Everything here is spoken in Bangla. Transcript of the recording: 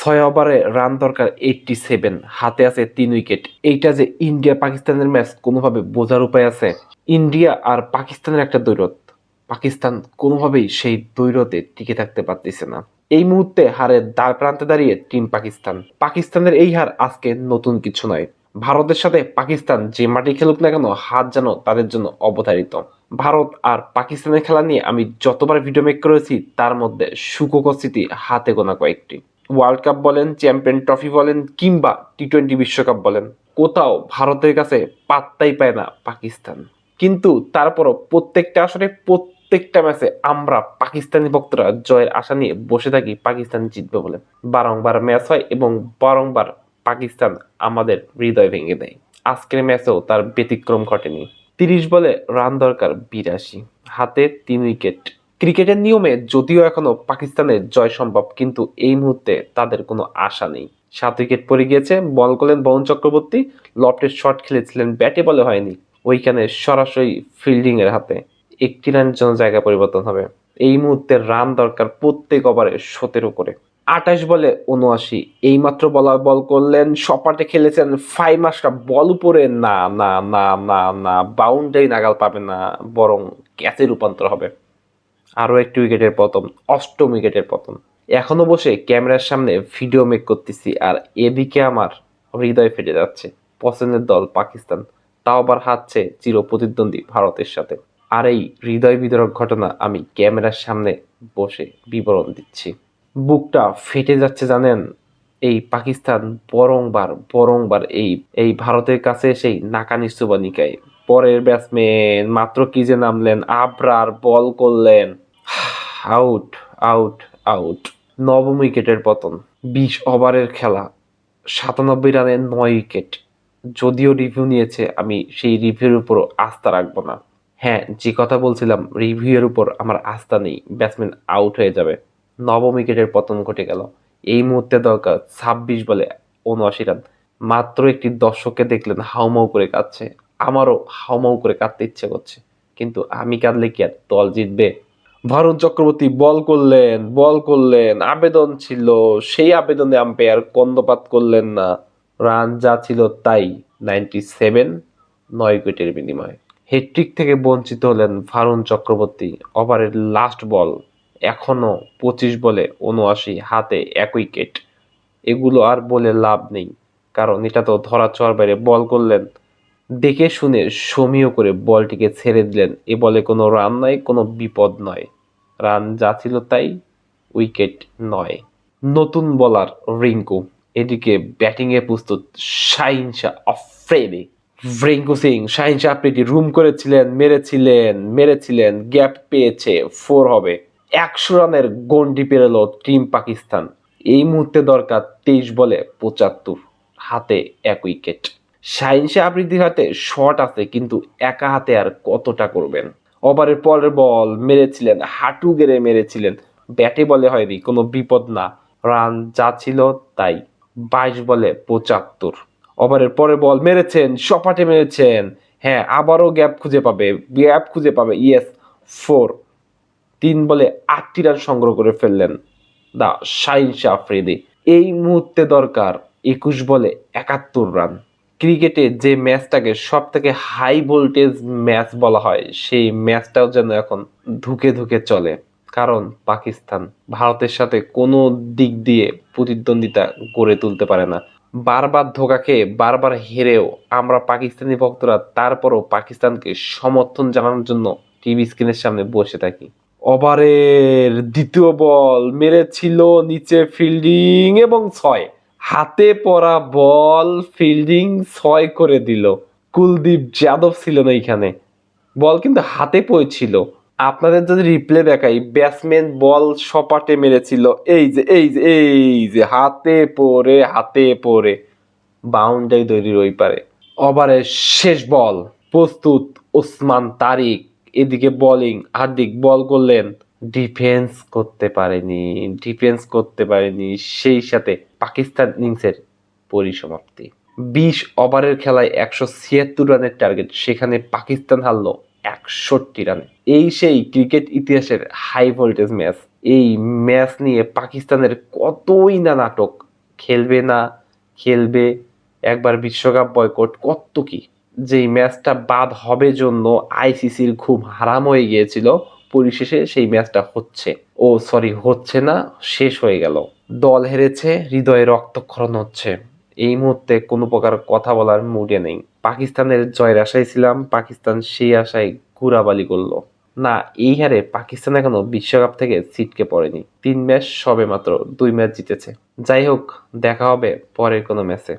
6 ওভারে রান দরকার 87, হাতে আছে 3 উইকেট। এইটা যে ইন্ডিয়া পাকিস্তানের ম্যাচ কোনোভাবে বোঝার উপায় আছে? ইন্ডিয়া আর পাকিস্তানের একটা দ্বৈরথ। পাকিস্তান কোনোভাবেই সেই দ্বৈরথে টিকে থাকতে পারতেছে না। এই মুহূর্তে হারের দ্বার প্রান্তে দাঁড়িয়ে টিম পাকিস্তান। পাকিস্তানের এই হার আজকে নতুন কিছু নয়। ভারতের সাথে পাকিস্তান যে মাঠে খেলুক না কেন, হার যেন তাদের জন্য অবধারিত। ভারত আর পাকিস্তানের খেলা নিয়ে আমি যতবার ভিডিও মেক করেছি তার মধ্যে সুখকর স্মৃতি হাতে গোনা কয়েকটি। ওয়ার্ল্ড কাপ বলেন, চ্যাম্পিয়ন ট্রফি বলেন কিংবা টি-20 বিশ্বকাপ বলেন, কোথাও ভারতের কাছে পাত্তাই পায় না পাকিস্তান। কিন্তু তারপরও প্রত্যেকটা আসরে প্রত্যেকটা ম্যাচে আমরা পাকিস্তানি ভক্তরা জয়ের আশা নিয়ে বসে থাকি পাকিস্তান জিতবে বলে। বারংবার ম্যাচ হয় এবং বারংবার পাকিস্তান আমাদের হৃদয় ভেঙে দেয়। আজকের ম্যাচেও তার ব্যতিক্রম ঘটেনি। 30 বলে রান দরকার 82, হাতে 3 উইকেট। ক্রিকেটের নিয়মে যদিও এখনো পাকিস্তানের জয় সম্ভব, কিন্তু এই মুহূর্তে তাদের কোনো আশা নেই। 7 উইকেট পড়ে গিয়েছে। বল করলেন বরুণ চক্রবর্তী, লফটের শট খেলেছিলেন, ব্যাটে বলে হয়নি। ওইখানে সরাসরি ফিল্ডিং এর হাতে একটি রানের জন্য জায়গা পরিবর্তন হবে। এই মুহূর্তে রান দরকার প্রত্যেক ওভারে 17 করে। 28 বলে 79, এইমাত্র বল করলেন, সপাটে খেলেছেন, 5 আশরাফ, বল উপরে না না না না না, বাউন্ডারি নাগাল পাবে না, বরং ক্যাচে রূপান্তর হবে। আরও একটি উইকেটের পতন, 8ম উইকেটের পতন। এখনো বসে ক্যামেরার সামনে ভিডিও মেক করতেছি আর এদিকে আমার হৃদয় ফেটে যাচ্ছে। পছন্দের দল পাকিস্তান, তাও আবার হারছে চির প্রতিদ্বন্দ্বী ভারতের সাথে। আর এই হৃদয় বিদারক ঘটনা আমি ক্যামেরার সামনে বসে বিবরণ দিচ্ছি। বুকটা ফেটে যাচ্ছে জানেন। এই পাকিস্তান বরংবার এই ভারতের কাছে সেই নাকানি সুবানিকায়। পরের ব্যাটসম্যান মাত্র কি যে নামলেন, আবরার বল করলেন, আউট আউট আউট। 9ম উইকেটের পতন। 20 ওভারের খেলা, 97 রানে 9 উইকেট। যদিও রিভিউ নিয়েছে, আমি সেই রিভিউর উপরও আস্থা রাখবো না। হ্যাঁ, যে কথা বলছিলাম, রিভিউয়ের উপর আমার আস্থা নেই, ব্যাটসম্যান আউট হয়ে যাবে। 9ম উইকেটের পতন ঘটে গেল। এই মুহূর্তে দরকার 26 বলে 79 রান। মাত্র একটি দর্শককে দেখলেন হাউমাউ করে কাঁদছে। আমারও হাউমাউ করে কাঁদতে ইচ্ছে করছে, কিন্তু আমি কাঁদলে কি আর দল জিতবে? বরুণ চক্রবর্তী বল করলেন, আবেদন ছিল, সেই আবেদনে আম্পায়ার কর্ণপাত করলেন না। রান যা ছিল তাই, 97, 9 উইকেটের বিনিময়ে। হ্যাট্রিক থেকে বঞ্চিত হলেন বরুণ চক্রবর্তী। ওভারের লাস্ট বল, এখনো 25 বলে 79, হাতে 1 উইকেট। এগুলো আর বলে লাভ নেই, কারণ এটা তো ধরা ছোঁয়ার বাইরে। বল করলেন, দেখে শুনে সমীহ করে বলটিকে ছেড়ে দিলেন। এ বলে কোনো রান নাই, কোনো বিপদ নয়। রান যা ছিল তাই, উইকেট নয়। নতুন বোলার রিঙ্কু, এদিকে ব্যাটিংয়ে প্রস্তুত শাহিন শাহ আফ্রিদি। রিঙ্কু সিং, শাহিন শাহ আফ্রিদি রুম করেছিলেন, মেরেছিলেন, গ্যাপ পেয়েছে, 4 হবে। 100 রানের গন্ডি পেরোলো টিম পাকিস্তান। এই মুহূর্তে দরকার 23 বলে 75, হাতে 1 উইকেট। শাহিন শাহ আফ্রিদির হাতে শট আছে, কিন্তু একা হাতে আর কতটা করবেন? ওভারের পরের বল মেরেছিলেন, হাঁটু গেড়ে মেরেছিলেন, ব্যাটে বলে হয়নি, কোনো বিপদ না। রান যা ছিল তাই, 22 বলে 75। ওভারের পরের বল মেরেছেন, সপাটে মেরেছেন, হ্যাঁ আবারও গ্যাপ খুঁজে পাবে, ইয়েস, 4। 3 বলে 8টি রান সংগ্রহ করে ফেললেন দা শাহিন শাহ আফ্রিদি। এই মুহূর্তে দরকার 21 বলে 71 রান। ক্রিকেটে যে ম্যাচটাকে সব থেকে হাই ভোল্টেজ ম্যাচ বলা হয়, সেই ম্যাচটাও যেন এখন ধুকে ধুকে চলে। কারণ পাকিস্তান ভারতের সাথে কোনো দিক দিয়ে প্রতিদ্বন্দ্বিতা গড়ে তুলতে পারে না। বারবার ধোঁকা খেয়ে, বারবার হেরেও আমরা পাকিস্তানি ভক্তরা তারপরও পাকিস্তানকে সমর্থন জানানোর জন্য টিভি স্ক্রিনের সামনে বসে থাকি। ওভারের দ্বিতীয় বল মেরেছিল নিচে, ফিল্ডিং এবং 6। হাতে পড়া বল, ফিল্ডিং 6 করে দিল। কুলদীপ যাদব ছিলেন এইখানে। বল কিন্তু হাতে পড়েছিল। আপনাদের যদি রিপ্লে দেখাই, ব্যাটসম্যান বল সপাটে মেরেছিল, এই যে হাতে পড়ে বাউন্ডারি তৈরির ওই পারে। ওভারের শেষ বল, প্রস্তুত ওসমান তারিক, এদিকে বোলিং হার্দিক বল করলেন, ডিফেন্স করতে পারেনি, সেই সাথে পাকিস্তান ইনিংসের পরিসমাপ্তি। 20 ওভারের খেলায় 176 রানের টার্গেট, সেখানে পাকিস্তান হারলো 61 রানে। এই সেই ক্রিকেট ইতিহাসের হাই ভোল্টেজ ম্যাচ। এই ম্যাচ নিয়ে পাকিস্তানের কতই না নাটক, খেলবে না খেলবে, একবার বিশ্বকাপ বয়কট, কত কি। যেই ম্যাচটা বাদ হবে জন্য আইসিসির ঘুম হারাম হয়ে গিয়েছিল, পরিশেষে সেই ম্যাচটা হচ্ছে না, শেষ হয়ে গেল। দল হেরেছে, হৃদয়ে রক্তক্ষরণ হচ্ছে। এই মুহূর্তে কোনো প্রকার কথা বলার মুডে নেই। পাকিস্তানের জয়ের আশায় ছিলাম, পাকিস্তান সেই আশায় ঘুরাবালি করলো। না, এই হারে পাকিস্তান এখনো বিশ্বকাপ থেকে ছিটকে পড়েনি। 3 ম্যাচ সবেমাত্র 2 ম্যাচ জিতেছে। যাই হোক, দেখা হবে পরের কোনো ম্যাচে।